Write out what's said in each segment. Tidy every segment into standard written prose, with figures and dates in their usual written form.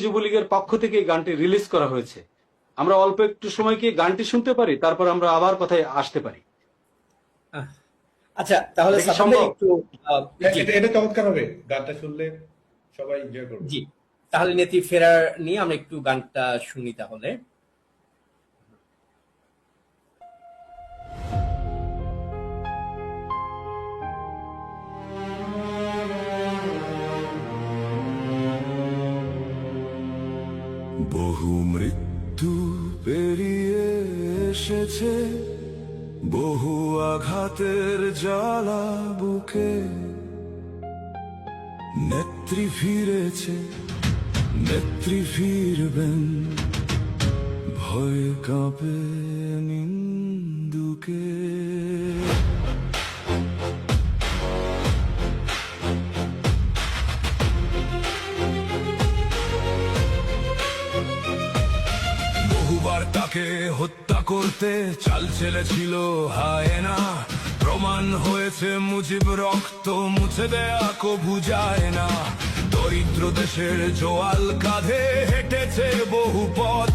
যুবলীগের পক্ষ থেকে এই গানটি রিলিজ করা হয়েছে। আমরা অল্প একটু সময় কি গানটি শুনতে পারি, তারপর আমরা আবার কথায় আসতে পারি। আচ্ছা, তাহলে এটা কি সাফান ভাই সম্ভব? একটু জি, এটা চমৎকার হবে, গানটা শুনলে সবাই এনজয় করবে। জি, তাহলে নেত্রী ফেরার নিয়ে আমরা একটু গানটা শুনি তাহলে। বহু মৃত্যু পেরিয়ে এসেছে, বহু আঘাতের জ্বালা বুকে, নেত্রী ফিরেছে, নেত্রী ফিরবেন, ভয় কাঁপে নিন্দুকে। বহুবার তাকে হত্যা করতে চাল চেলেছিল হায়না, প্রমাণ হয়েছে মুজিব রক্ত মুছে দেয়া কবু যায় না। দরিদ্র দেশের জোয়াল কাঁধে হেঁটেছে বহু পথ,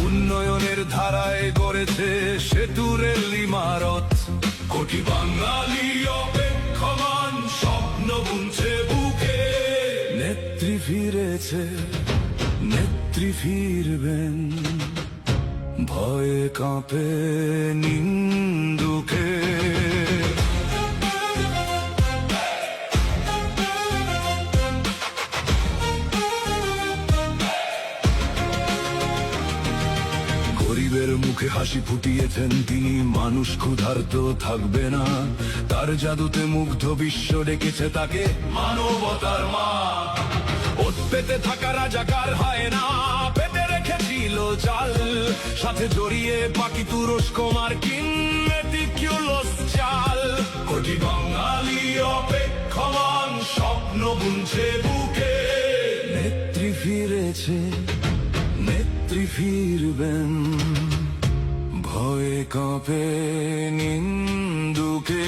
উন্নয়নের ধারায় গড়েছে সেতু রেল ইমারত। কোটি বাঙালি অপেক্ষমান স্বপ্ন বুনছে বুকে, নেত্রী ফিরেছে, নেত্রী ফিরবেন, ভয়ে কাঁপে নিন্দুকে। গরিবের মুখে হাসি ফুটিয়েছেন তিনি, মানুষ ক্ষুধার্ত থাকবে না, তার জাদুতে মুগ্ধ বিশ্ব ডেকেছে তাকে মানবতার মা। ওত পেতে থাকা রাজাকার হয় না, পেতে রেখেছিল চাল, সাথে জড়িয়ে বাকি তুরস্ক মার্কিন মেটিকুলাস চাল। কোটি বাঙালি অপেক্ষমান স্বপ্ন বুনছে বুকে, নেত্রী ফিরেছে, নেত্রী ফিরবেন, ভয়ে কাঁপে নিন্দুকে।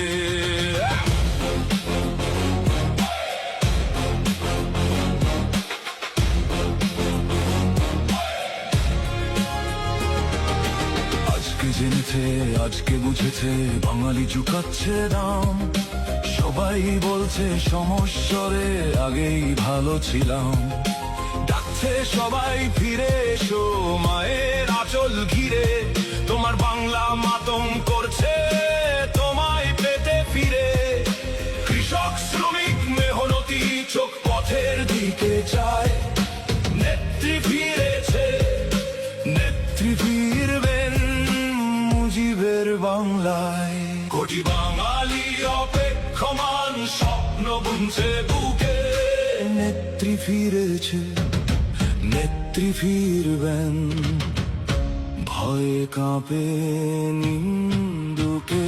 আজকে জেনেছে, আজকে বুঝেছে, বাঙালি ঝুঁকাচ্ছে দাম। সবাই বলছে সমস্বরে আগেই ভালো ছিলাম, ডাকছে সবাই ফিরে এসো মায়ের আঁচল ঘিরে। তোমার বাংলা মাতম করছে তোমায় পেতে ফিরে, কৃষক শ্রমিক মেহনতি চোখ পথের দিকে চায়, নেত্রী ফিরেছে, নেত্রী ফিরবেন মুজিবের বাংলায়। কোটি বাঙালি অপেক্ষমান স্বপ্ন বুনছে বুকে, নেত্রী ফিরেছে, নেত্রী ফিরবেন, ভয়ে কাঁপে নিন্দুকে।